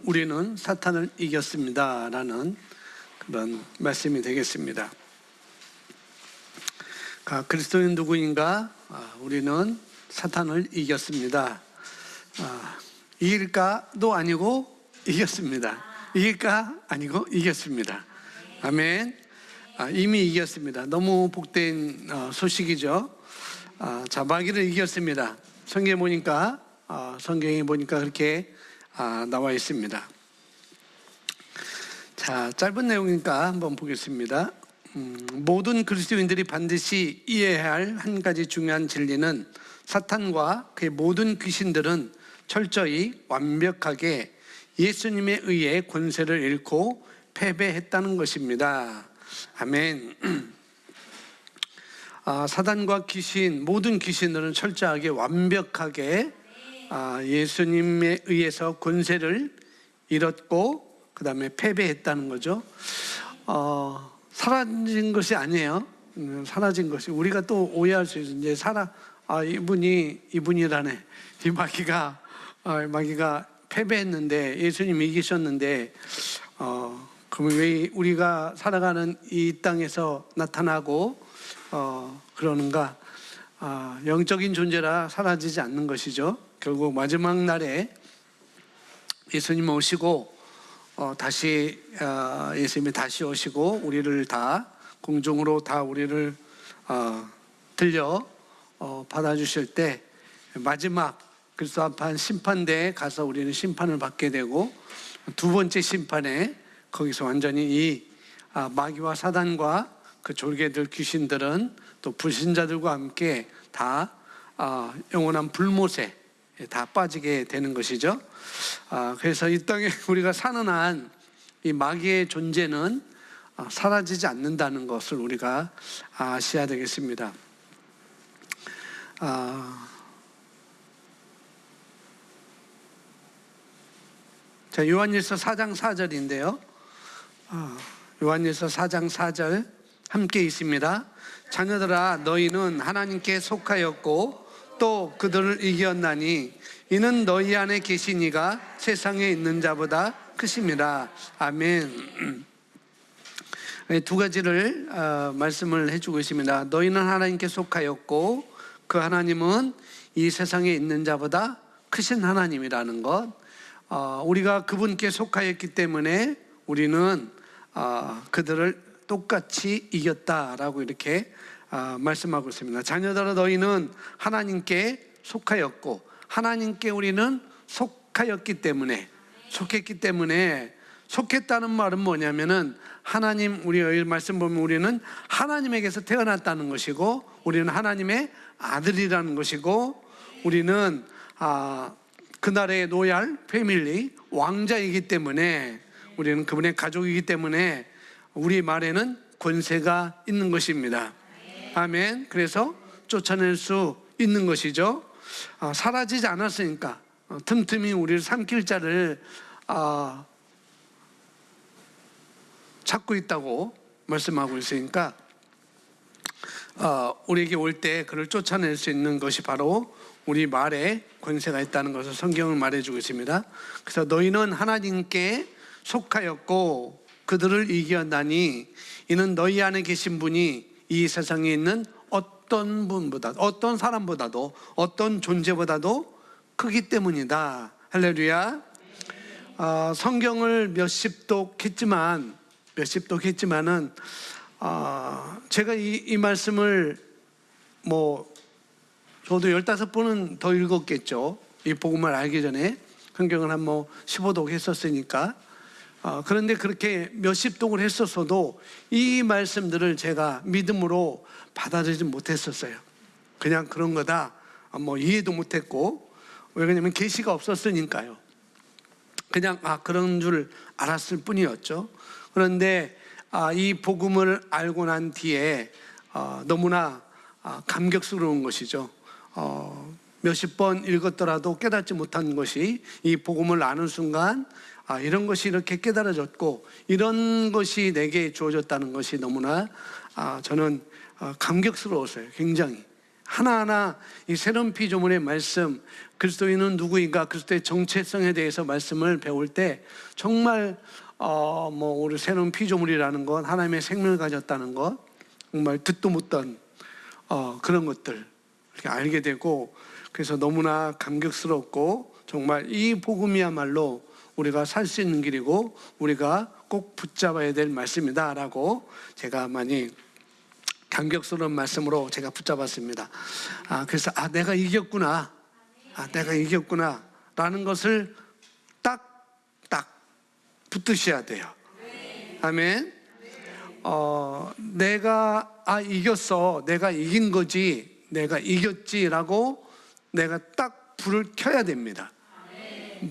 우리는 사탄을 이겼습니다 라는 그런 말씀이 되겠습니다. 그리스도인 누구인가? 우리는 사탄을 이겼습니다. 이길까도 아니고 이겼습니다. 이길까? 아니고 이겼습니다. 아멘. 이미 이겼습니다. 너무 복된 소식이죠. 마귀를 이겼습니다. 성경에 보니까 그렇게 나와 있습니다. 자, 짧은 내용이니까 한번 보겠습니다. 모든 그리스도인들이 반드시 이해해야 할 한 가지 중요한 진리는 사탄과 그의 모든 귀신들은 철저히 완벽하게 예수님에 의해 권세를 잃고 패배했다는 것입니다. 아멘. 사단과 귀신, 모든 귀신들은 철저하게 완벽하게 예수님에 의해서 권세를 잃었고 그 다음에 패배했다는 거죠. 사라진 것이 아니에요. 사라진 것이, 우리가 또 오해할 수 있어요. 이제 이분이라네. 이 마귀가 패배했는데, 예수님이 이기셨는데, 그러면 왜 우리가 살아가는 이 땅에서 나타나고, 그러는가? 영적인 존재라 사라지지 않는 것이죠. 결국 마지막 날에 예수님 오시고, 예수님이 다시 오시고, 우리를 다, 공중으로 다 우리를, 받아주실 때, 마지막 그리스도 앞한 심판대에 가서 우리는 심판을 받게 되고, 두 번째 심판에 거기서 완전히 이 마귀와 사단과 그 졸개들 귀신들은 또 불신자들과 함께 다 영원한 불못에 다 빠지게 되는 것이죠. 그래서 이 땅에 우리가 사는 한 이 마귀의 존재는 사라지지 않는다는 것을 우리가 아셔야 되겠습니다. 자, 요한일서 4장 4절인데요. 요한일서 4장 4절 함께 있습니다. 자녀들아, 너희는 하나님께 속하였고 또 그들을 이겼나니 이는 너희 안에 계신 이가 세상에 있는 자보다 크심이라. 아멘. 두 가지를 말씀을 해주고 있습니다. 너희는 하나님께 속하였고 그 하나님은 이 세상에 있는 자보다 크신 하나님이라는 것. 우리가 그분께 속하였기 때문에 우리는 그들을 똑같이 이겼다라고 이렇게 말씀하고 있습니다. 자녀들아, 너희는 하나님께 속하였고, 하나님께 우리는 속했기 때문에 속했다는 말은 뭐냐면은 하나님, 우리 말씀 보면 우리는 하나님에게서 태어났다는 것이고, 우리는 하나님의 아들이라는 것이고, 우리는 그날의 로얄 패밀리, 왕자이기 때문에, 우리는 그분의 가족이기 때문에 우리 말에는 권세가 있는 것입니다. 아멘. 그래서 쫓아낼 수 있는 것이죠. 사라지지 않았으니까, 틈틈이 우리를 삼킬 자를 찾고 있다고 말씀하고 있으니까, 우리에게 올 때 그를 쫓아낼 수 있는 것이 바로 우리 말에 권세가 있다는 것을 성경은 말해주고 있습니다. 그래서 너희는 하나님께 속하였고 그들을 이겼나니 이는 너희 안에 계신 분이 이 세상에 있는 어떤 분보다, 어떤 사람보다도, 어떤 존재보다도 크기 때문이다. 할렐루야. 성경을 몇십 독 했지만은 제가 이 말씀을 저도 15번은 더 읽었겠죠. 이 복음을 알기 전에 성경을 한 15독 했었으니까. 그런데 그렇게 몇십 독을 했었어도 이 말씀들을 제가 믿음으로 받아들이지 못했었어요. 그냥 그런 거다, 이해도 못했고, 왜냐면 계시가 없었으니까요. 그냥 그런 줄 알았을 뿐이었죠. 그런데 이 복음을 알고 난 뒤에 너무나 감격스러운 것이죠. 몇십 번 읽었더라도 깨닫지 못한 것이 이 복음을 아는 순간 이런 것이 이렇게 깨달아졌고 이런 것이 내게 주어졌다는 것이 너무나 저는 감격스러웠어요. 굉장히 하나하나 이 새로운 피조물의 말씀, 그리스도인은 누구인가, 그리스도의 정체성에 대해서 말씀을 배울 때 정말 우리 새로운 피조물이라는 것, 하나님의 생명을 가졌다는 것, 정말 듣도 못던 그런 것들 이렇게 알게 되고, 그래서 너무나 감격스럽고 정말 이 복음이야말로 우리가 살 수 있는 길이고 우리가 꼭 붙잡아야 될 말씀이다라고 제가 많이 감격스러운 말씀으로 제가 붙잡았습니다. 그래서 내가 이겼구나, 내가 이겼구나 라는 것을 딱 붙드셔야 돼요. 아멘. 내가 이겼어, 내가 이긴 거지, 내가 이겼지라고 내가 딱 불을 켜야 됩니다.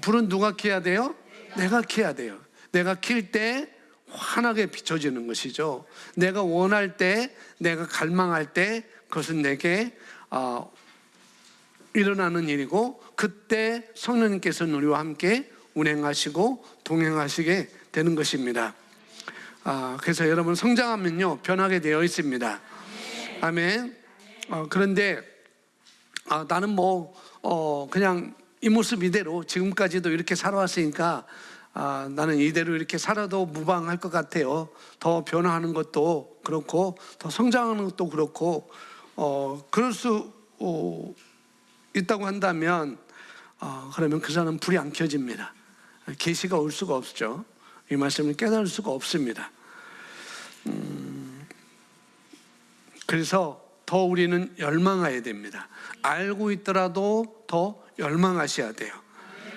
불은 누가 켜야 돼요? 내가 켜야 돼요. 내가 킬 때 환하게 비춰지는 것이죠. 내가 원할 때, 내가 갈망할 때 그것은 내게 일어나는 일이고, 그때 성령님께서는 우리와 함께 운행하시고 동행하시게 되는 것입니다. 그래서 여러분 성장하면요 변하게 되어 있습니다. 아멘. 그런데 나는 그냥 이 모습 이대로 지금까지도 이렇게 살아왔으니까 나는 이대로 이렇게 살아도 무방할 것 같아요. 더 변화하는 것도 그렇고 더 성장하는 것도 그렇고 그럴 수 있다고 한다면 그러면 그 사람은 불이 안 켜집니다. 계시가 올 수가 없죠. 이 말씀을 깨달을 수가 없습니다. 그래서 더 우리는 열망해야 됩니다. 알고 있더라도 더 열망하셔야 돼요.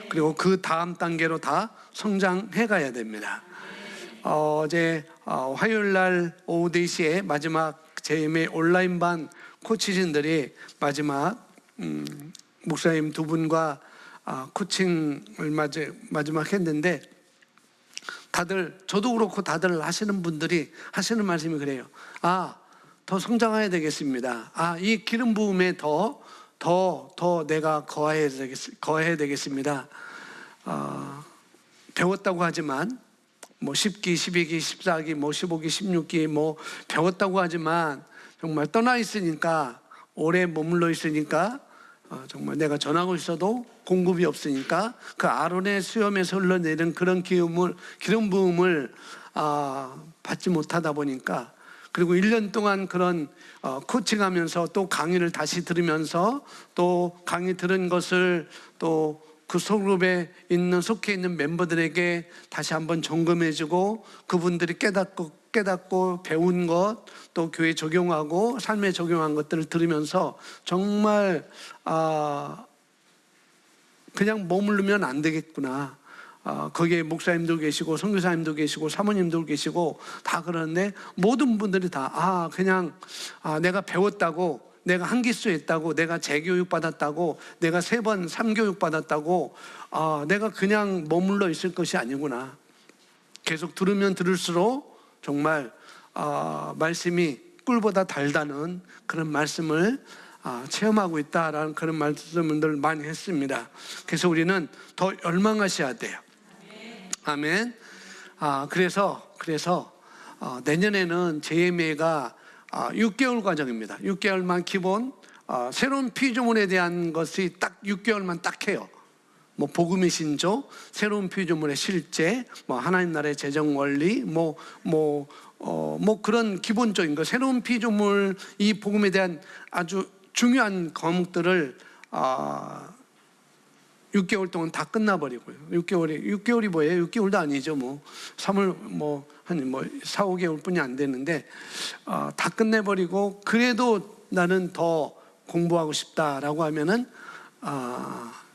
그리고 그 다음 단계로 다 성장해 가야 됩니다. 어제 화요일 날 오후 4시에 마지막 JM의 온라인반 코치진들이 마지막 목사님 두 분과 코칭을 마지막 했는데, 다들, 저도 그렇고 다들 하시는 분들이 하시는 말씀이 그래요. 더 성장해야 되겠습니다. 이 기름 부음에 더 내가 거해야 되겠습니다. 배웠다고 하지만 10기, 12기, 14기, 15기, 16기 배웠다고 하지만 정말 떠나 있으니까, 오래 머물러 있으니까 정말 내가 전하고 있어도 공급이 없으니까 그 아론의 수염에서 흘러내리는 그런 기름 부음을 받지 못하다 보니까, 그리고 1년 동안 그런 코칭하면서 또 강의를 다시 들으면서 또 강의 들은 것을 또 그 소그룹에 속해 있는 멤버들에게 다시 한번 점검해주고, 그분들이 깨닫고 배운 것, 또 교회에 적용하고 삶에 적용한 것들을 들으면서 정말 그냥 머무르면 안 되겠구나. 거기에 목사님도 계시고 선교사님도 계시고 사모님도 계시고 다 그러는데, 모든 분들이 다 그냥 내가 배웠다고, 내가 한 기수 했다고, 내가 재교육 받았다고, 내가 3번 3교육 받았다고 내가 그냥 머물러 있을 것이 아니구나. 계속 들으면 들을수록 정말 말씀이 꿀보다 달다는 그런 말씀을 체험하고 있다라는 그런 말씀을 많이 했습니다. 그래서 우리는 더 열망하셔야 돼요. 아멘. 그래서 내년에는 JMA가 6개월 과정입니다. 6개월만 기본, 새로운 피조물에 대한 것이 딱 6개월만 딱 해요. 복음의 신조, 새로운 피조물의 실제, 하나님 나라의 재정 원리, 그런 기본적인 거, 새로운 피조물, 이 복음에 대한 아주 중요한 과목들을 6개월 동안 다 끝나버리고요. 6개월이 뭐예요? 6개월도 아니죠. 3월 한 4, 5개월 뿐이 안 되는데 다 끝내버리고, 그래도 나는 더 공부하고 싶다라고 하면은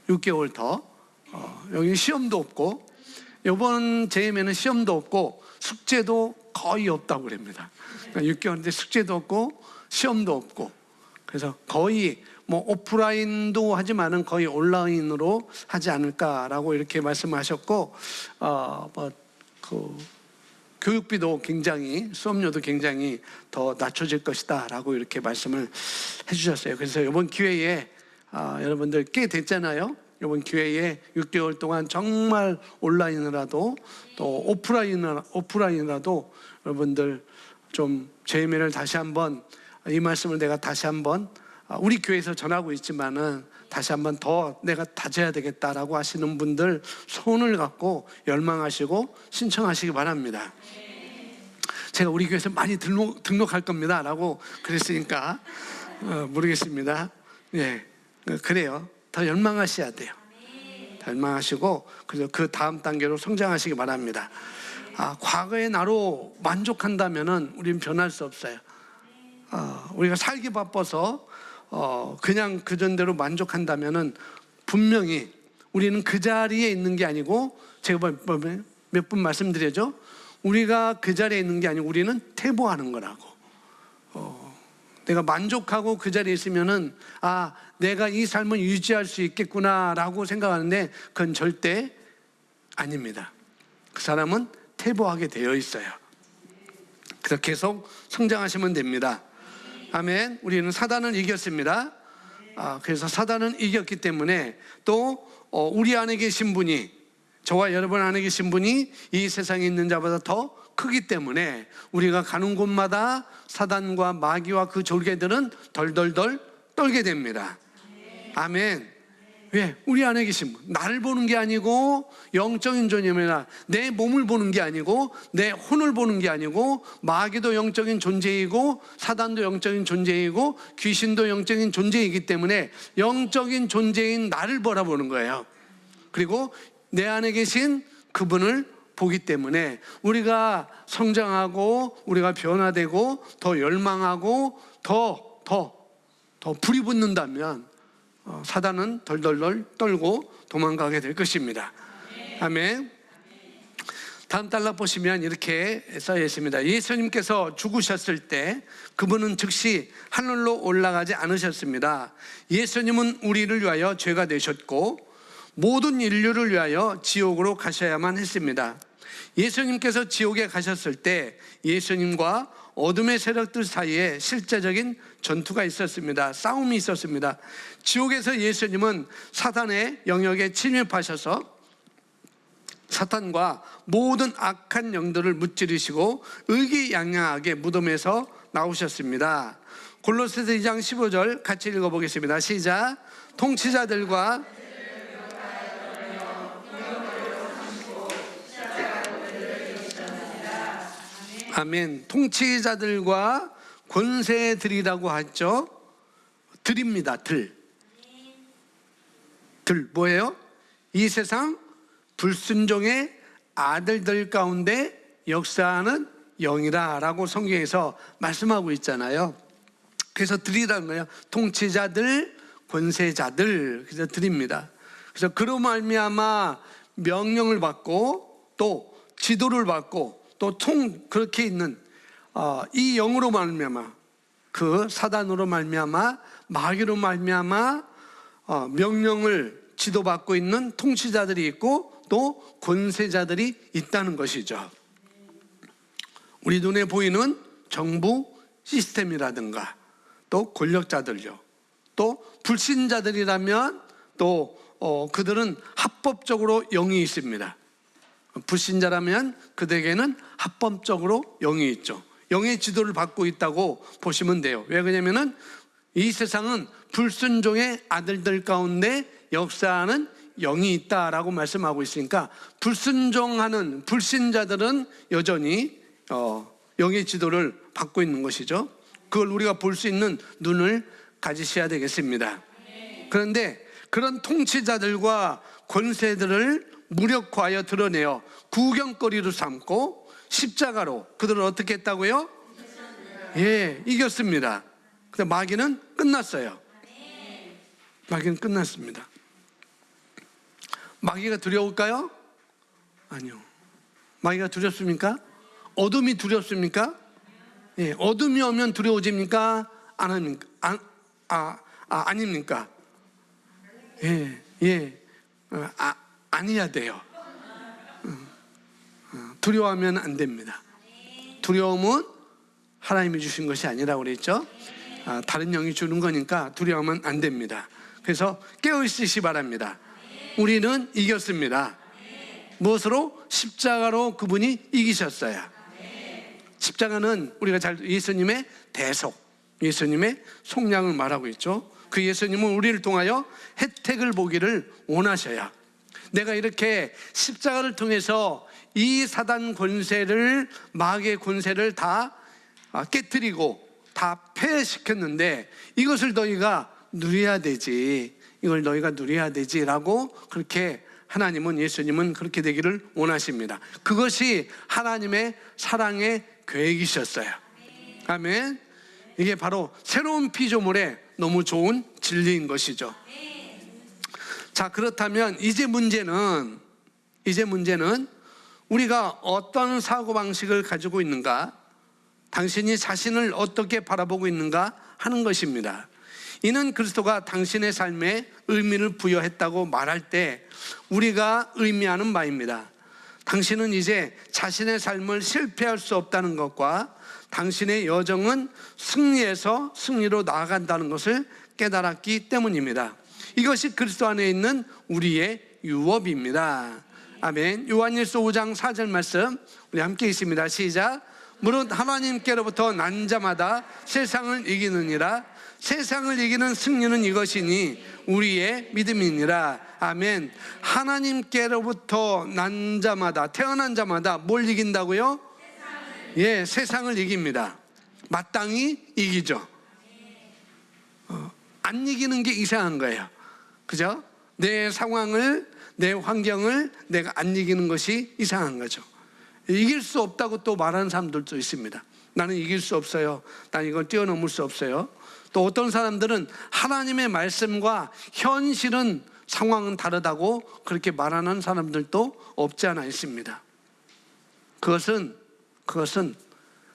6개월 더, 여기 시험도 없고, 이번 JM에는 시험도 없고 숙제도 거의 없다고 그럽니다. 그러니까 6개월인데 숙제도 없고 시험도 없고, 그래서 거의 오프라인도 하지만은 거의 온라인으로 하지 않을까라고 이렇게 말씀하셨고, 교육비도 굉장히, 수업료도 굉장히 더 낮춰질 것이다라고 이렇게 말씀을 해주셨어요. 그래서 이번 기회에 여러분들 꽤 됐잖아요. 이번 기회에 6개월 동안 정말 온라인이라도 또 오프라인이라도 여러분들 좀 JMA를 다시 한번, 이 말씀을 내가 다시 한번 우리 교회에서 전하고 있지만은 다시 한번 더 내가 다져야 되겠다라고 하시는 분들 손을 갖고 열망하시고 신청하시기 바랍니다. 제가 우리 교회에서 많이 등록할 겁니다 라고 그랬으니까 모르겠습니다. 예, 그래요. 더 열망하셔야 돼요. 더 열망하시고 그래서 그 다음 단계로 성장하시기 바랍니다. 과거의 나로 만족한다면은 우리는 변할 수 없어요. 우리가 살기 바빠서 그냥 그전대로 만족한다면은 분명히 우리는 그 자리에 있는 게 아니고, 제가 몇 번 말씀드렸죠. 우리가 그 자리에 있는 게 아니고 우리는 퇴보하는 거라고. 내가 만족하고 그 자리에 있으면은 내가 이 삶을 유지할 수 있겠구나라고 생각하는데 그건 절대 아닙니다. 그 사람은 퇴보하게 되어 있어요. 그래서 계속 성장하시면 됩니다. 아멘. 우리는 사단을 이겼습니다. 그래서 사단은 이겼기 때문에 또 우리 안에 계신 분이, 저와 여러분 안에 계신 분이 이 세상에 있는 자보다 더 크기 때문에 우리가 가는 곳마다 사단과 마귀와 그 졸개들은 덜덜덜 떨게 됩니다. 아멘. 왜? 우리 안에 계신 분, 나를 보는 게 아니고 영적인 존재입니다. 내 몸을 보는 게 아니고 내 혼을 보는 게 아니고, 마귀도 영적인 존재이고 사단도 영적인 존재이고 귀신도 영적인 존재이기 때문에 영적인 존재인 나를 바라보는 거예요. 그리고 내 안에 계신 그분을 보기 때문에 우리가 성장하고 우리가 변화되고 더 열망하고 더 불이 붙는다면 사단은 덜덜덜 떨고 도망가게 될 것입니다. 아멘. 다음 단락 보시면 이렇게 써 있습니다. 예수님께서 죽으셨을 때 그분은 즉시 하늘로 올라가지 않으셨습니다. 예수님은 우리를 위하여 죄가 되셨고 모든 인류를 위하여 지옥으로 가셔야만 했습니다. 예수님께서 지옥에 가셨을 때 예수님과 어둠의 세력들 사이에 실제적인 전투가 있었습니다. 싸움이 있었습니다. 지옥에서 예수님은 사탄의 영역에 침입하셔서 사탄과 모든 악한 영들을 무찌르시고 의기양양하게 무덤에서 나오셨습니다. 골로새서 2장 15절 같이 읽어보겠습니다. 시작. 통치자들과 아멘. 통치자들과 권세들이라고 하죠. 들입니다. 들 뭐예요? 이 세상 불순종의 아들들 가운데 역사하는 영이라 라고 성경에서 말씀하고 있잖아요. 그래서 들이라는 거예요. 통치자들, 권세자들, 그래서 들입니다. 그래서 그로 말미암아 명령을 받고 또 지도를 받고 또 그렇게 있는 이 영으로 말미암아, 그 사단으로 말미암아, 마귀로 말미암아 명령을 지도받고 있는 통치자들이 있고 또 권세자들이 있다는 것이죠. 우리 눈에 보이는 정부 시스템이라든가 또 권력자들요, 또 불신자들이라면 또 그들은 합법적으로 영이 있습니다. 불신자라면 그들에게는 합법적으로 영이 있죠. 영의 지도를 받고 있다고 보시면 돼요. 왜 그러냐면은 이 세상은 불순종의 아들들 가운데 역사하는 영이 있다라고 말씀하고 있으니까 불순종하는 불신자들은 여전히 영의 지도를 받고 있는 것이죠. 그걸 우리가 볼 수 있는 눈을 가지셔야 되겠습니다. 그런데 그런 통치자들과 권세들을 무력화하여 드러내어 구경거리로 삼고 십자가로 그들을 어떻게 했다고요? 이겼습니다. 근데 마귀는 끝났어요. 마귀는 끝났습니다. 마귀가 두려울까요? 아니요. 마귀가 두렵습니까? 어둠이 두렵습니까? 어둠이 오면 두려워집니까? 안 합니까? 아닙니까? 아니야 돼요. 두려워하면 안 됩니다. 두려움은 하나님이 주신 것이 아니라고 그랬죠. 다른 영이 주는 거니까 두려워하면 안 됩니다. 그래서 깨어있으시기 바랍니다. 우리는 이겼습니다. 무엇으로? 십자가로 그분이 이기셨어요. 십자가는 우리가 예수님의 대속, 예수님의 속량을 말하고 있죠. 그 예수님은 우리를 통하여 혜택을 보기를 원하셔야, 내가 이렇게 십자가를 통해서 이 사단 권세를, 마귀의 권세를 다 깨뜨리고 다 폐해시켰는데 이것을 너희가 누려야 되지, 이걸 너희가 누려야 되지라고, 그렇게 하나님은, 예수님은 그렇게 되기를 원하십니다. 그것이 하나님의 사랑의 계획이셨어요. 아멘. 이게 바로 새로운 피조물의 너무 좋은 진리인 것이죠. 자, 그렇다면 이제 문제는 우리가 어떤 사고방식을 가지고 있는가, 당신이 자신을 어떻게 바라보고 있는가 하는 것입니다. 이는 그리스도가 당신의 삶에 의미를 부여했다고 말할 때 우리가 의미하는 바입니다. 당신은 이제 자신의 삶을 실패할 수 없다는 것과 당신의 여정은 승리에서 승리로 나아간다는 것을 깨달았기 때문입니다. 이것이 그리스도 안에 있는 우리의 유업입니다. 아멘. 요한일서 5장 4절 말씀 우리 함께 있습니다. 시작. 무릇 하나님께로부터 난 자마다 세상을 이기느니라. 세상을 이기는 승리는 이것이니 우리의 믿음이니라. 아멘. 하나님께로부터 난 자마다, 태어난 자마다 뭘 이긴다고요? 예, 세상을 이깁니다. 마땅히 이기죠. 안 이기는 게 이상한 거예요. 그죠? 내 상황을, 내 환경을 내가 안 이기는 것이 이상한 거죠. 이길 수 없다고 또 말하는 사람들도 있습니다. 나는 이길 수 없어요. 난 이걸 뛰어넘을 수 없어요. 또 어떤 사람들은 하나님의 말씀과 현실은, 상황은 다르다고 그렇게 말하는 사람들도 없지 않아 있습니다. 그것은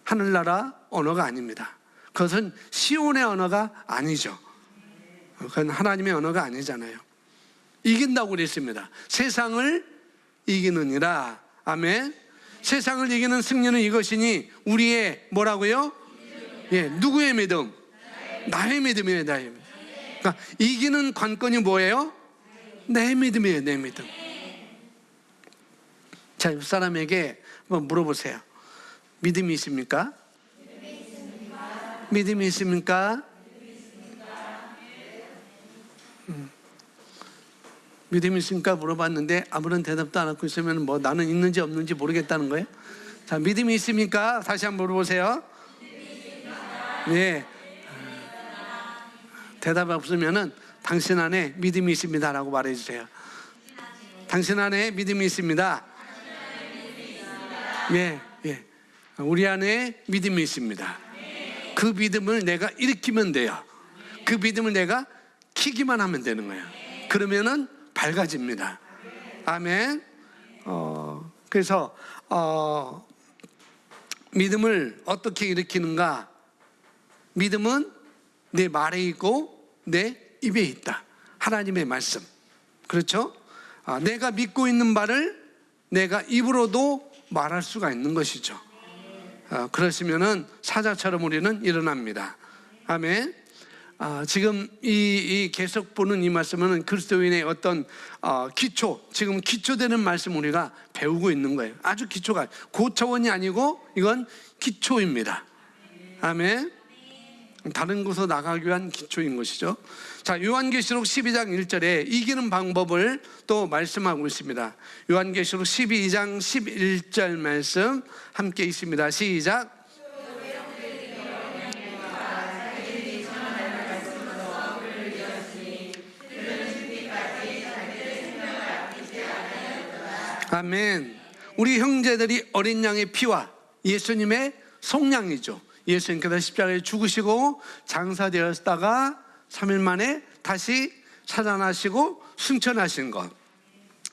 하늘나라 언어가 아닙니다. 그것은 시온의 언어가 아니죠. 그건 하나님의 언어가 아니잖아요. 이긴다고 그랬습니다. 세상을 이기느니라. 아멘. 세상을 이기는 승리는 이것이니 우리의 뭐라고요? 예, 누구의 믿음? 나의 믿음이에요. 나의 믿음. 그러니까 이기는 관건이 뭐예요? 내 믿음이에요. 내 믿음. 자, 옆 사람에게 한번 물어보세요. 믿음이 있습니까? 믿음이 있습니까? 믿음이 있습니까? 물어봤는데 아무런 대답도 안 하고 있으면 뭐 나는 있는지 없는지 모르겠다는 거예요. 자, 믿음이 있습니까? 다시 한번 물어보세요. 네. 대답 없으면은 당신 안에 믿음이 있습니다라고 말해주세요. 당신 안에 믿음이 있습니다. 예, 예. 우리 안에 믿음이 있습니다. 그 믿음을 내가 일으키면 돼요. 그 믿음을 내가 키기만 하면 되는 거예요. 그러면은 밝아집니다. 아멘. 그래서 믿음을 어떻게 일으키는가? 믿음은 내 말에 있고 내 입에 있다. 하나님의 말씀. 그렇죠? 내가 믿고 있는 바를 내가 입으로도 말할 수가 있는 것이죠. 그러시면은 사자처럼 우리는 일어납니다. 아멘. 지금 이 계속 보는 이 말씀은 그리스도인의 어떤 기초, 지금 기초되는 말씀 우리가 배우고 있는 거예요. 아주 기초가, 고차원이 아니고 이건 기초입니다. 아멘. 다른 곳으로 나가기 위한 기초인 것이죠. 자, 요한계시록 12장 1절에 이기는 방법을 또 말씀하고 있습니다. 요한계시록 12장 11절 말씀 함께 있습니다. 시작. 아멘. 우리 형제들이 어린 양의 피와 예수님의 속량이죠. 예수님께서 십자가에 죽으시고 장사되었다가 3일 만에 다시 살아나시고 승천하신 것,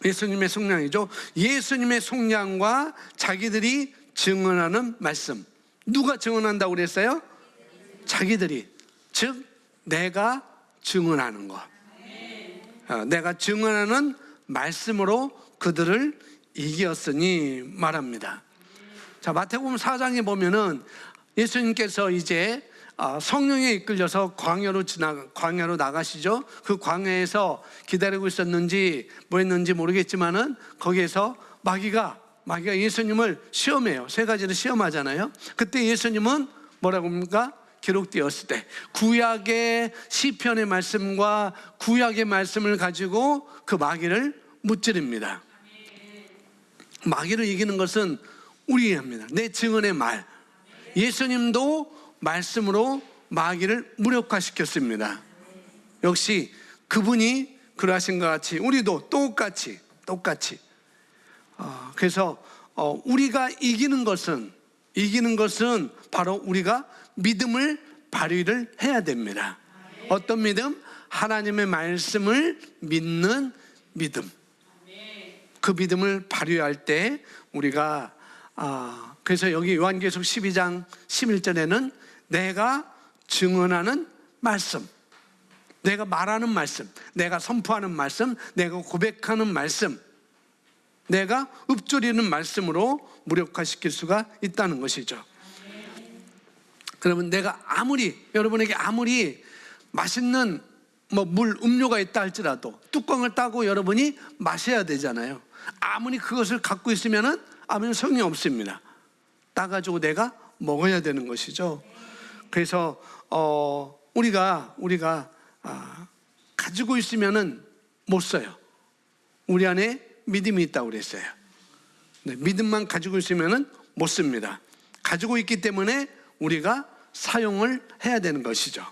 예수님의 속량이죠. 예수님의 속량과 자기들이 증언하는 말씀. 누가 증언한다고 그랬어요? 자기들이. 즉 내가 증언하는 것, 내가 증언하는 말씀으로 그들을 이겼으니 말합니다. 자, 마태복음 4장에 보면은 예수님께서 이제 성령에 이끌려서 광야로 나가시죠. 그 광야에서 기다리고 있었는지 뭐 했는지 모르겠지만은 거기에서 마귀가 예수님을 시험해요. 세 가지를 시험하잖아요. 그때 예수님은 뭐라고 합니까? 기록되었을 때 구약의 시편의 말씀과 구약의 말씀을 가지고 그 마귀를 무찌릅니다. 마귀를 이기는 것은 우리입니다. 내 증언의 말. 예수님도 말씀으로 마귀를 무력화시켰습니다. 역시 그분이 그러하신 것 같이 우리도 똑같이 그래서 우리가 이기는 것은 바로 우리가 믿음을 발휘를 해야 됩니다. 어떤 믿음? 하나님의 말씀을 믿는 믿음. 그 믿음을 발휘할 때 우리가 그래서 여기 요한계시록 12장 11절에는 내가 증언하는 말씀, 내가 말하는 말씀, 내가 선포하는 말씀, 내가 고백하는 말씀, 내가 읊조리는 말씀으로 무력화시킬 수가 있다는 것이죠. 그러면 내가 여러분에게 아무리 맛있는 물, 음료가 있다 할지라도 뚜껑을 따고 여러분이 마셔야 되잖아요. 아무리 그것을 갖고 있으면은 아무 소용이 없습니다. 따가지고 내가 먹어야 되는 것이죠. 그래서 우리가 가지고 있으면은 못 써요. 우리 안에 믿음이 있다고 그랬어요. 네, 믿음만 가지고 있으면은 못 씁니다. 가지고 있기 때문에 우리가 사용을 해야 되는 것이죠.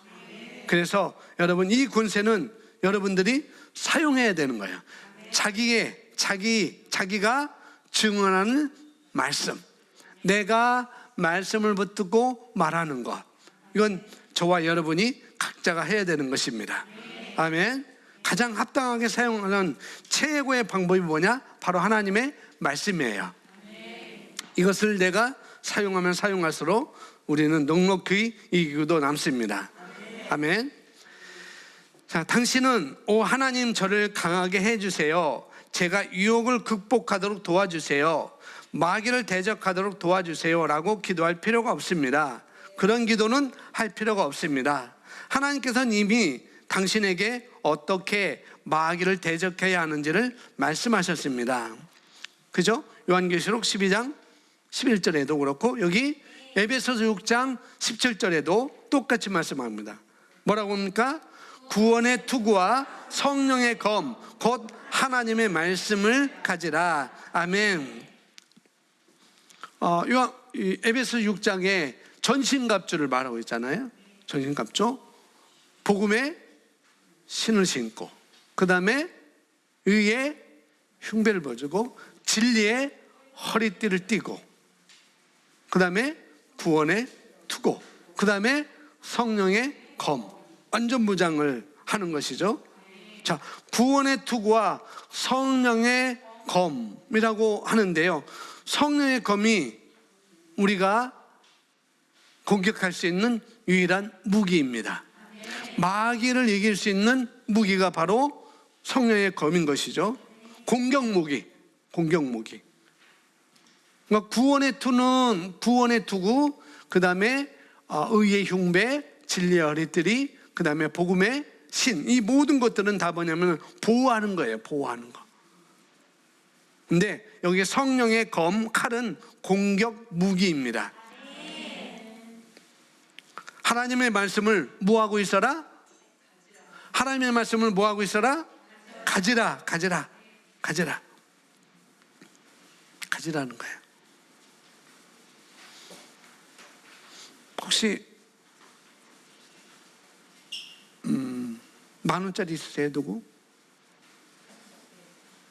그래서 여러분 이 권세는 여러분들이 사용해야 되는 거예요. 자기가 증언하는 말씀, 내가 말씀을 붙들고 말하는 것, 이건 저와 여러분이 각자가 해야 되는 것입니다. 아멘. 가장 합당하게 사용하는 최고의 방법이 뭐냐? 바로 하나님의 말씀이에요. 이것을 내가 사용하면 사용할수록 우리는 넉넉히 이기고도 남습니다. 아멘. 자, 당신은 오 하나님 저를 강하게 해주세요. 제가 유혹을 극복하도록 도와주세요. 마귀를 대적하도록 도와주세요 라고 기도할 필요가 없습니다. 그런 기도는 할 필요가 없습니다. 하나님께서는 이미 당신에게 어떻게 마귀를 대적해야 하는지를 말씀하셨습니다. 그죠? 요한계시록 12장 11절에도 그렇고 여기 에베소서 6장 17절에도 똑같이 말씀합니다. 뭐라고 합니까? 구원의 투구와 성령의 검 곧 하나님의 말씀을 가지라. 아멘. 에베소 6장에 전신갑주를 말하고 있잖아요. 전신갑주, 복음의 신을 신고, 그 다음에 의의 흉배를 벗고 진리의 허리띠를 띠고, 그 다음에 구원의 투고, 그 다음에 성령의 검, 완전무장을 하는 것이죠. 자, 구원의 투구와 성령의 검이라고 하는데요, 성령의 검이 우리가 공격할 수 있는 유일한 무기입니다. 마귀를 이길 수 있는 무기가 바로 성령의 검인 것이죠. 공격무기. 그러니까 구원의 투는 구원의 투구, 그 다음에 의의 흉배, 진리의 허리띠, 그 다음에 복음의 신, 이 모든 것들은 다 뭐냐면 보호하는 거예요. 보호하는 거. 근데 여기 성령의 검, 칼은 공격 무기입니다. 하나님의 말씀을 뭐하고 있어라? 하나님의 말씀을 뭐하고 있어라? 가지라는 거예요. 혹시 10,000원짜리 있으세요? 누구?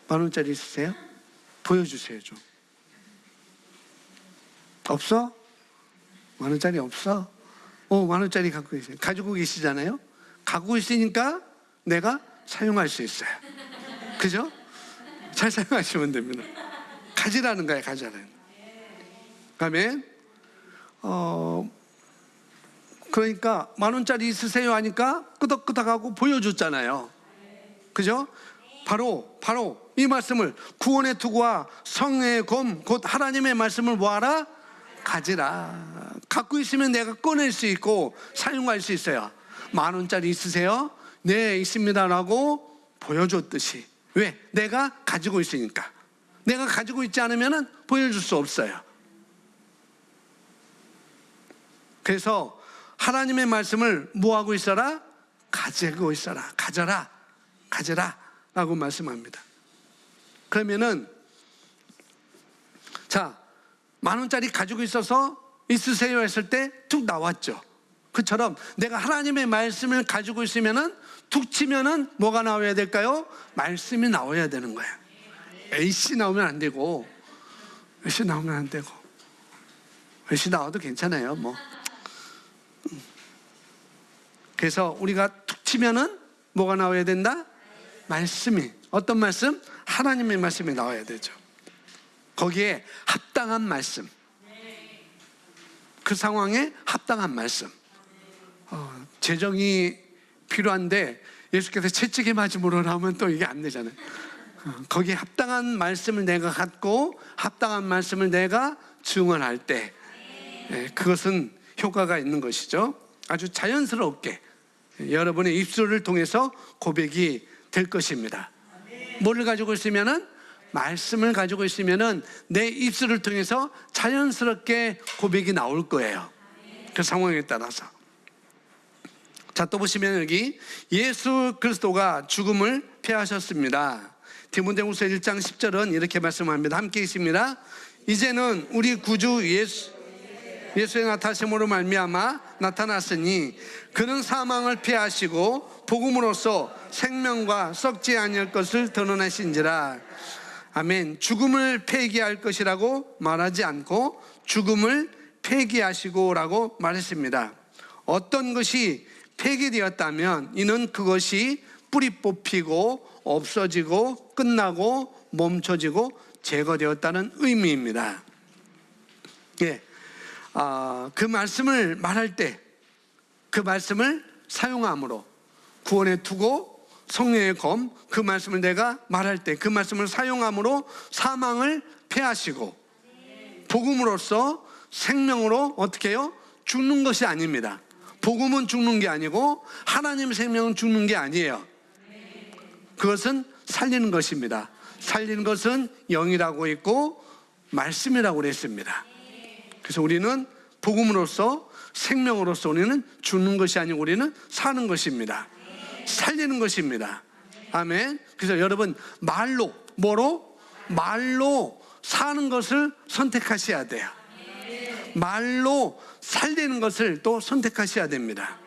10,000원짜리 있으세요? 보여주세요 좀. 없어? 10,000원짜리 없어? 10,000원짜리 갖고 계세요. 가지고 계시잖아요. 갖고 있으니까 내가 사용할 수 있어요. 그죠? 잘 사용하시면 됩니다. 가지라는 거예요. 가지라는. 아멘. 그러니까 10,000원짜리 있으세요 하니까 끄덕끄덕하고 보여줬잖아요. 그죠? 바로 이 말씀을, 구원의 투구와 성령의 검 곧 하나님의 말씀을 뭐하라? 가지라. 갖고 있으면 내가 꺼낼 수 있고 사용할 수 있어요. 10,000원짜리 있으세요? 네, 있습니다 라고 보여줬듯이. 왜? 내가 가지고 있으니까. 내가 가지고 있지 않으면 보여줄 수 없어요. 그래서 하나님의 말씀을 뭐하고 있어라? 가지고 있어라. 가져라 라고 말씀합니다. 그러면은 자, 10,000원짜리 가지고 있으세요 했을 때 툭 나왔죠. 그처럼 내가 하나님의 말씀을 가지고 있으면은 툭 치면은 뭐가 나와야 될까요? 말씀이 나와야 되는 거야. A씨 나오면 안 되고, A씨 나오면 안 되고, A씨 나와도 괜찮아요. 뭐. 그래서 우리가 툭 치면은 뭐가 나와야 된다? 말씀이. 어떤 말씀? 하나님의 말씀이 나와야 되죠. 거기에 합당한 말씀. 그 상황에 합당한 말씀. 재정이 필요한데 예수께서 채찍에 맞음으로 나오면 또 이게 안 되잖아요. 거기에 합당한 말씀을 내가 갖고 합당한 말씀을 내가 증언할 때 그것은 효과가 있는 것이죠. 아주 자연스럽게 여러분의 입술을 통해서 고백이 될 것입니다. 뭐를 가지고 있으면은? 말씀을 가지고 있으면은 내 입술을 통해서 자연스럽게 고백이 나올 거예요. 그 상황에 따라서. 자, 또 보시면 여기 예수 그리스도가 죽음을 패하셨습니다. 디모데후서 1장 10절은 이렇게 말씀합니다. 함께 있습니다. 이제는 우리 구주 예수의 나타나심으로 말미암아 나타났으니 그는 사망을 패하시고 복음으로써 생명과 썩지 아니할 것을 드러내신지라. 아멘. 죽음을 폐기할 것이라고 말하지 않고 죽음을 폐기하시고라고 말했습니다. 어떤 것이 폐기되었다면 이는 그것이 뿌리 뽑히고 없어지고 끝나고 멈춰지고 제거되었다는 의미입니다. 예, 그 말씀을 말할 때 그 말씀을 사용함으로 구원의 투고 성령의 검, 그 말씀을 내가 말할 때 그 말씀을 사용함으로 사망을 패하시고 복음으로써 생명으로 어떻게 해요? 죽는 것이 아닙니다. 복음은 죽는 게 아니고 하나님의 생명은 죽는 게 아니에요. 그것은 살리는 것입니다. 살리는 것은 영이라고 있고 말씀이라고 그랬습니다. 그래서 우리는 복음으로써 생명으로써 우리는 죽는 것이 아니고 우리는 사는 것입니다. 살리는 것입니다. 아멘. 그래서 여러분 말로 사는 것을 선택하셔야 돼요. 말로 살리는 것을 또 선택하셔야 됩니다.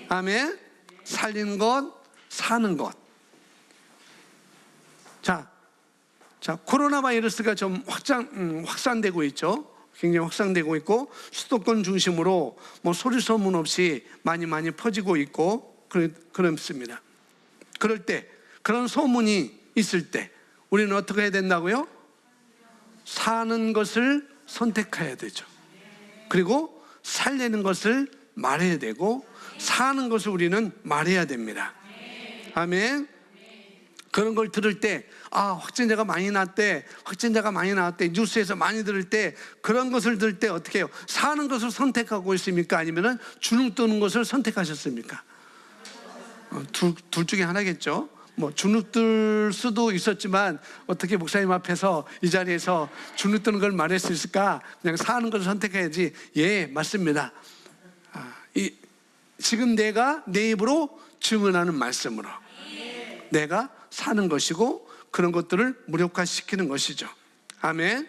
아멘. 살리는 것, 사는 것. 자, 코로나 바이러스가 좀 확산되고 있죠. 굉장히 확산되고 있고 수도권 중심으로 뭐 소리 소문 없이 많이 퍼지고 있고 그렇습니다. 그럴 때 그런 소문이 있을 때 우리는 어떻게 해야 된다고요? 사는 것을 선택해야 되죠. 그리고 살리는 것을 말해야 되고 사는 것을 우리는 말해야 됩니다. 아멘. 그런 걸 들을 때 확진자가 많이 나왔대 뉴스에서 많이 들을 때 그런 것을 들을 때 어떻게 해요? 사는 것을 선택하고 있습니까? 아니면 주눅 드는 것을 선택하셨습니까? 둘 중에 하나겠죠. 뭐 주눅 들 수도 있었지만 어떻게 목사님 앞에서 이 자리에서 주눅 드는 걸 말할 수 있을까? 그냥 사는 것을 선택해야지. 예, 맞습니다. 지금 내가 내 입으로 증언하는 말씀으로 내가 사는 것이고 그런 것들을 무력화시키는 것이죠. 아멘.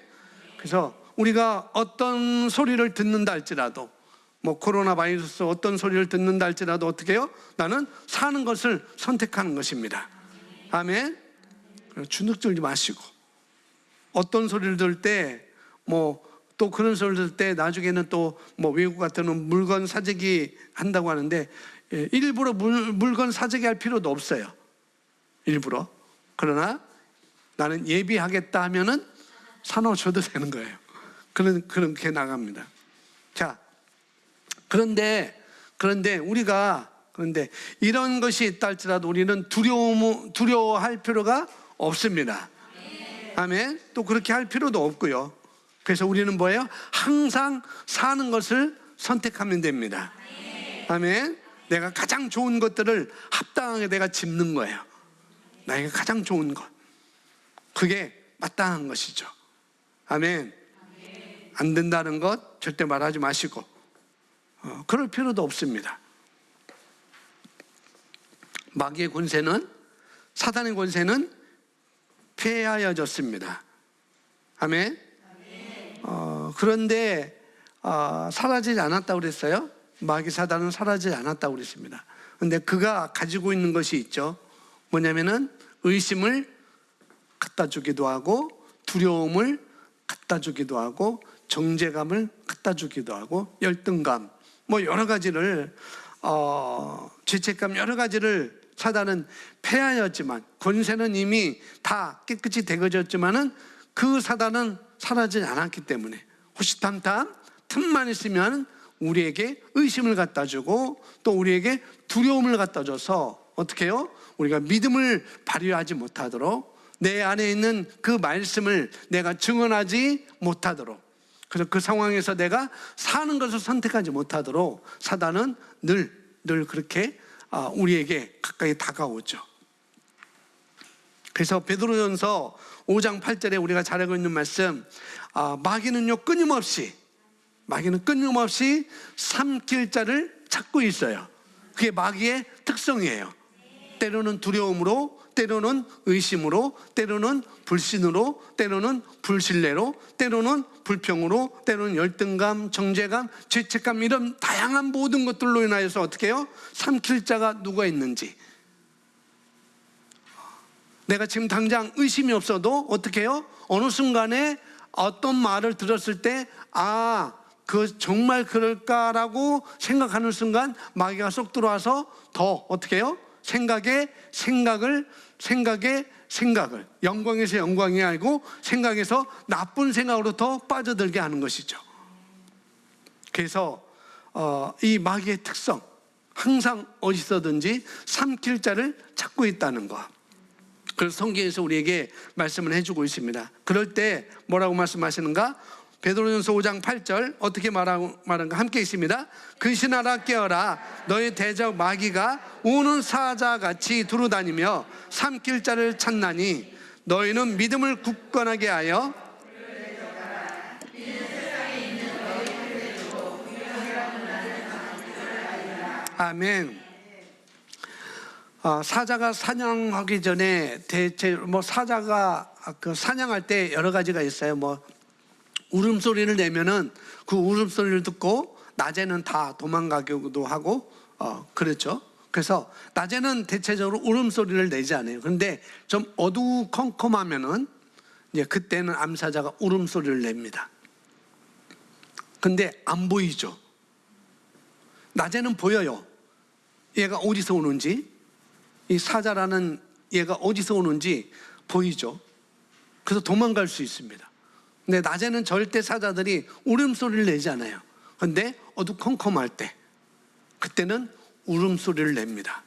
그래서 우리가 어떤 소리를 듣는다 할지라도 뭐 코로나 바이러스 어떤 소리를 듣는다 할지라도 어떻게 해요? 나는 사는 것을 선택하는 것입니다. 아멘. 주눅 들지 마시고 어떤 소리를 들을 때 뭐 또 그런 소리를 들을 때 나중에는 또 뭐 외국 같은 물건 사재기 한다고 하는데 일부러 물건 사재기 할 필요도 없어요. 일부러. 그러나 나는 예비하겠다 하면은 사놓으셔도 되는 거예요. 그렇게 나갑니다. 자, 그런데 우리가 이런 것이 있다 할지라도 우리는 두려워할 필요가 없습니다. 아멘. 또 그렇게 할 필요도 없고요. 그래서 우리는 뭐예요? 항상 사는 것을 선택하면 됩니다. 아멘. 내가 가장 좋은 것들을 합당하게 내가 짚는 거예요. 나에게 가장 좋은 것. 그게 마땅한 것이죠. 아멘. 안 된다는 것 절대 말하지 마시고 그럴 필요도 없습니다. 마귀의 권세는, 사단의 권세는 폐하여졌습니다. 아멘. 그런데 사라지지 않았다고 그랬어요. 마귀 사단은 사라지지 않았다고 그랬습니다. 그런데 그가 가지고 있는 것이 있죠. 뭐냐면은 의심을 갖다 주기도 하고, 두려움을 갖다 주기도 하고, 정죄감을 갖다 주기도 하고, 열등감, 뭐 여러 가지를 죄책감, 여러 가지를 사단은 폐하였지만, 권세는 이미 다 깨끗이 되어졌지만은 그 사단은 사라지지 않았기 때문에 호시탐탐 틈만 있으면 우리에게 의심을 갖다 주고, 또 우리에게 두려움을 갖다 줘서 어떻게 해요? 우리가 믿음을 발휘하지 못하도록, 내 안에 있는 그 말씀을 내가 증언하지 못하도록, 그래서 그 상황에서 내가 사는 것을 선택하지 못하도록 사단은 늘 그렇게 우리에게 가까이 다가오죠. 그래서 베드로전서 5장 8절에 우리가 잘 알고 있는 말씀, 마귀는 끊임없이 삼킬 자를 찾고 있어요. 그게 마귀의 특성이에요. 때로는 두려움으로, 때로는 의심으로, 때로는 불신으로, 때로는 불신뢰로, 때로는 불평으로, 때로는 열등감, 정죄감, 죄책감, 이런 다양한 모든 것들로 인하여서 어떻게 해요? 삼킬 자가 누가 있는지, 내가 지금 당장 의심이 없어도 어떻게 해요? 어느 순간에 어떤 말을 들었을 때 그 정말 그럴까라고 생각하는 순간 마귀가 쏙 들어와서 더 어떻게 해요? 생각에 영광에서 영광이 아니고 생각에서 나쁜 생각으로 더 빠져들게 하는 것이죠. 그래서 이 마귀의 특성, 항상 어디서든지 삼킬 자를 찾고 있다는 것. 그래서 성경에서 우리에게 말씀을 해주고 있습니다. 그럴 때 뭐라고 말씀하시는가? 베드로전서 5장 8절 어떻게 말하는가? 함께 있습니다. 근신하라, 깨어라. 너의 대적 마귀가 우는 사자같이 두루다니며 삼킬 자를 찾나니 너희는 믿음을 굳건하게 하여 아멘. 사자가 사냥하기 전에 대체 사자가 그 사냥할 때 여러 가지가 있어요. 울음소리를 내면은 그 울음소리를 듣고 낮에는 다 도망가기도 하고 그렇죠. 그래서 낮에는 대체적으로 울음소리를 내지 않아요. 그런데 좀 어두컴컴하면은 이제 그때는 암사자가 울음소리를 냅니다. 근데 안 보이죠. 낮에는 보여요. 얘가 어디서 오는지, 이 사자라는 얘가 어디서 오는지 보이죠. 그래서 도망갈 수 있습니다. 근데 낮에는 절대 사자들이 울음소리를 내지 않아요. 그런데 어두컴컴할 때, 그때는 울음소리를 냅니다.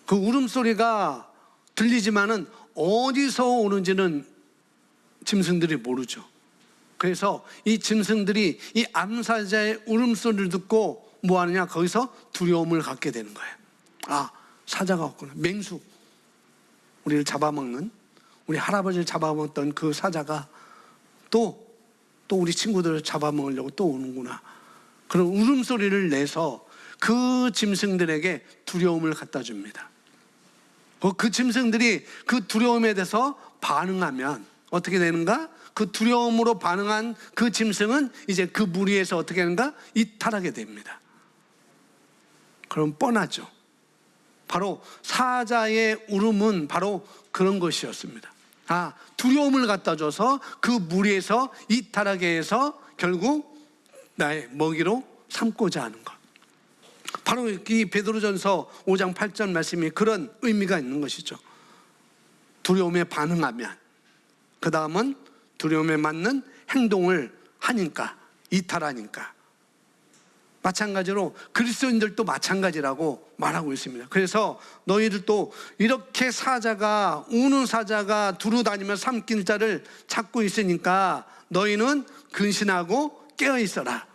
그 울음소리가 들리지만은 어디서 오는지는 짐승들이 모르죠. 그래서 이 짐승들이 이 암사자의 울음소리를 듣고 뭐 하느냐? 거기서 두려움을 갖게 되는 거예요. 사자가 왔구나. 맹수, 우리를 잡아먹는, 우리 할아버지를 잡아먹었던 그 사자가 또 우리 친구들을 잡아먹으려고 또 오는구나. 그런 울음소리를 내서 그 짐승들에게 두려움을 갖다 줍니다. 그 짐승들이 그 두려움에 대해서 반응하면 어떻게 되는가? 그 두려움으로 반응한 그 짐승은 이제 그 무리에서 어떻게 하는가? 이탈하게 됩니다. 그럼 뻔하죠. 바로 사자의 울음은 바로 그런 것이었습니다. 두려움을 갖다 줘서 그 무리에서 이탈하게 해서 결국 나의 먹이로 삼고자 하는 것. 바로 이 베드로전서 5장 8절 말씀이 그런 의미가 있는 것이죠. 두려움에 반응하면, 그 다음은 두려움에 맞는 행동을 하니까, 이탈하니까. 마찬가지로 그리스도인들도 마찬가지라고 말하고 있습니다. 그래서 너희들도 이렇게 우는 사자가 두루다니며 삼킬 자를 찾고 있으니까 너희는 근신하고 깨어 있어라.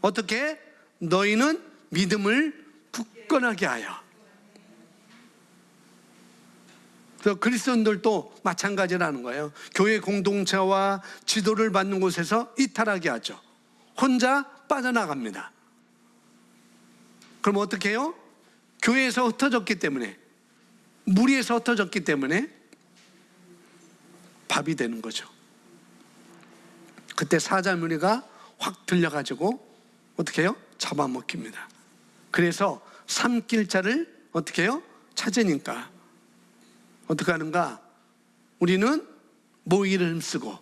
어떻게? 너희는 믿음을 굳건하게 하여. 그래서 그리스도인들도 마찬가지라는 거예요. 교회 공동체와 지도를 받는 곳에서 이탈하게 하죠. 혼자 빠져나갑니다. 그럼 어떻게 해요? 교회에서 흩어졌기 때문에, 무리에서 흩어졌기 때문에 밥이 되는 거죠. 그때 사자무리가 확 들려가지고 어떻게 해요? 잡아먹힙니다. 그래서 삼킬 자를 어떻게 해요? 찾으니까 어떻게 하는가? 우리는 모이기를 힘쓰고,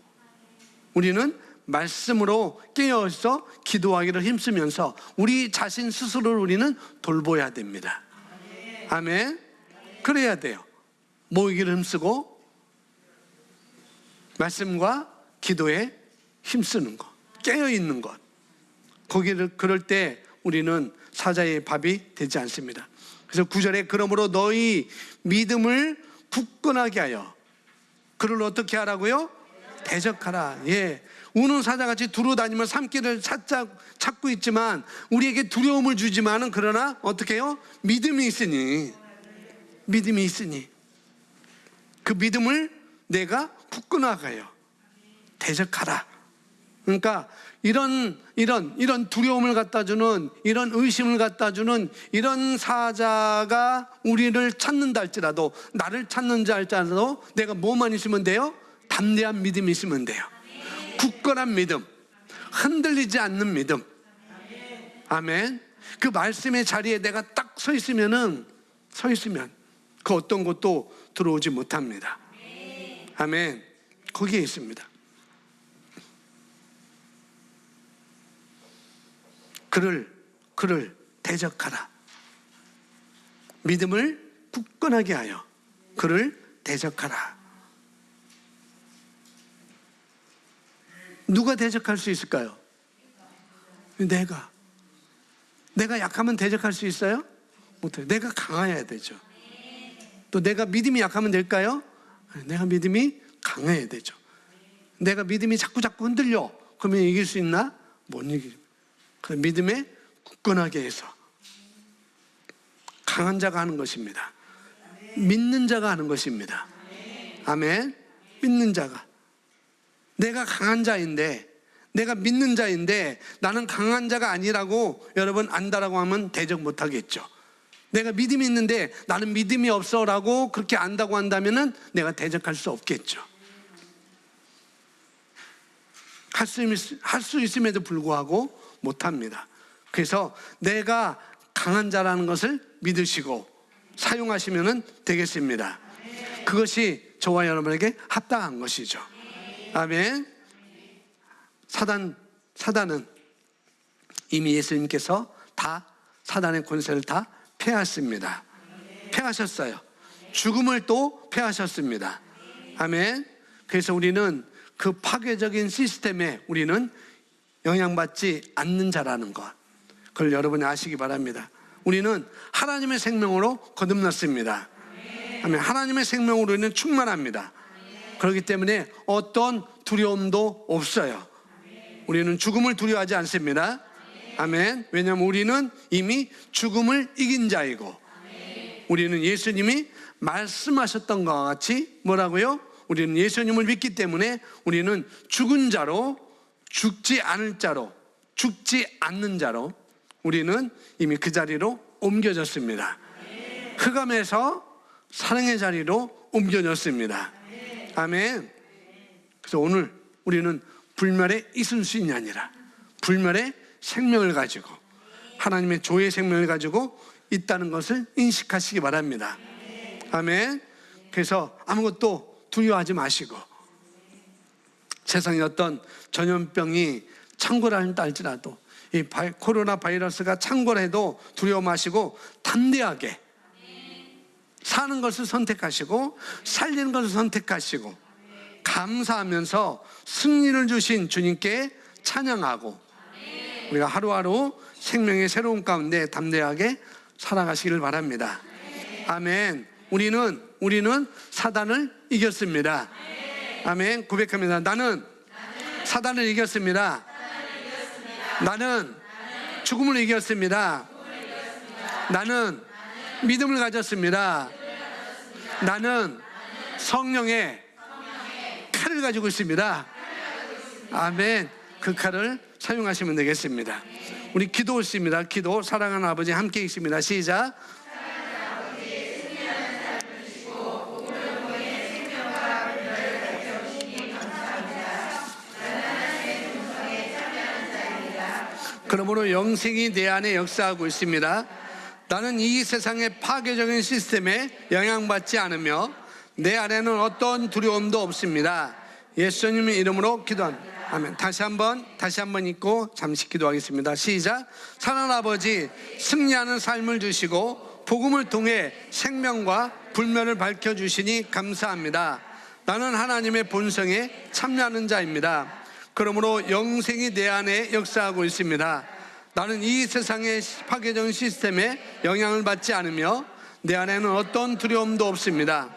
우리는 말씀으로 깨어서 기도하기를 힘쓰면서 우리 자신 스스로를 우리는 돌보아야 됩니다. 아멘. 그래야 돼요. 모이기를 힘쓰고 말씀과 기도에 힘쓰는 것, 깨어있는 것. 그럴 때 우리는 사자의 밥이 되지 않습니다. 그래서 9절에 그러므로 너희 믿음을 굳건하게 하여 그를 어떻게 하라고요? 대적하라. 예. 우는 사자같이 두루 다니며 삼키를 찾고 있지만 우리에게 두려움을 주지만은 그러나 어떻게 해요? 믿음이 있으니 그 믿음을 내가 굳건하게 하여 대적하라. 그러니까 이런 두려움을 갖다 주는, 이런 의심을 갖다 주는 이런 사자가 우리를 찾는다 할지라도, 나를 찾는다 할지라도 내가 뭐만 있으면 돼요? 담대한 믿음이 있으면 돼요. 굳건한 믿음, 흔들리지 않는 믿음. 아멘. 그 말씀의 자리에 내가 딱 서 있으면 그 어떤 것도 들어오지 못합니다. 아멘. 거기에 있습니다. 그를 대적하라. 믿음을 굳건하게 하여 그를 대적하라. 누가 대적할 수 있을까요? 내가 약하면 대적할 수 있어요? 못해요. 내가 강해야 되죠. 또 내가 믿음이 약하면 될까요? 내가 믿음이 강해야 되죠. 내가 믿음이 자꾸 흔들려. 그러면 이길 수 있나? 못 이깁니다. 그 믿음에 굳건하게 해서 강한 자가 하는 것입니다. 믿는 자가 하는 것입니다. 아멘. 믿는 자가. 내가 강한 자인데, 내가 믿는 자인데 나는 강한 자가 아니라고 여러분 안다라고 하면 대적 못하겠죠. 내가 믿음이 있는데 나는 믿음이 없어라고 그렇게 안다고 한다면은 내가 대적할 수 없겠죠. 할 수 있음에도 불구하고 못합니다. 그래서 내가 강한 자라는 것을 믿으시고 사용하시면 되겠습니다. 그것이 저와 여러분에게 합당한 것이죠. 아멘. 사단은 이미 예수님께서 다 사단의 권세를 다 패하셨습니다. 패하셨어요. 죽음을 또 패하셨습니다. 아멘. 그래서 우리는 그 파괴적인 시스템에 우리는 영향받지 않는 자라는 것, 그걸 여러분이 아시기 바랍니다. 우리는 하나님의 생명으로 거듭났습니다. 아멘. 하나님의 생명으로 우리는 충만합니다. 그렇기 때문에 어떤 두려움도 없어요. 우리는 죽음을 두려워하지 않습니다. 아멘. 왜냐하면 우리는 이미 죽음을 이긴 자이고, 우리는 예수님이 말씀하셨던 것과 같이 뭐라고요? 우리는 예수님을 믿기 때문에 우리는 죽은 자로, 죽지 않을 자로, 죽지 않는 자로 우리는 이미 그 자리로 옮겨졌습니다. 흑암에서 사랑의 자리로 옮겨졌습니다. 아멘. 그래서 오늘 우리는 불멸의 이순신이 아니라 불멸의 생명을 가지고, 하나님의 조의 생명을 가지고 있다는 것을 인식하시기 바랍니다. 아멘. 그래서 아무것도 두려워하지 마시고, 세상에 어떤 전염병이 창궐한다 할지라도, 이 코로나 바이러스가 창궐해도 두려워 마시고 담대하게 사는 것을 선택하시고 살리는 것을 선택하시고 감사하면서 승리를 주신 주님께 찬양하고 우리가 하루하루 생명의 새로운 가운데 담대하게 살아가시기를 바랍니다. 아멘. 우리는 사단을 이겼습니다. 아멘. 고백합니다. 나는 사단을 이겼습니다. 나는 죽음을 이겼습니다. 나는 믿음을 가졌습니다. 나는 성령의 칼을 가지고 있습니다. 아멘. 그 칼을 사용하시면 되겠습니다. 우리 기도 있습니다. 기도. 사랑하는 아버지 함께 있습니다. 시작. 그러므로 영생이 내 안에 역사하고 있습니다. 나는 이 세상의 파괴적인 시스템에 영향받지 않으며 내 안에는 어떤 두려움도 없습니다. 예수님의 이름으로 기도합니다. 아멘. 다시 한번 읽고 잠시 기도하겠습니다. 시작. 사랑하는 아버지, 승리하는 삶을 주시고 복음을 통해 생명과 불멸을 밝혀주시니 감사합니다. 나는 하나님의 본성에 참여하는 자입니다. 그러므로 영생이 내 안에 역사하고 있습니다. 나는 이 세상의 파괴적인 시스템에 영향을 받지 않으며 내 안에는 어떤 두려움도 없습니다.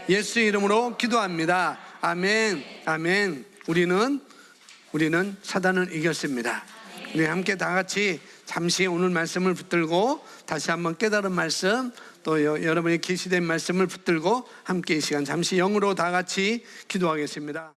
예수 이름으로 기도합니다. 아멘. 아멘. 우리는 사단을 이겼습니다. 우리 함께 다 같이 잠시 오늘 말씀을 붙들고 다시 한번 깨달은 말씀, 또 여러분의 계시된 말씀을 붙들고 함께 이 시간 잠시 영으로 다 같이 기도하겠습니다.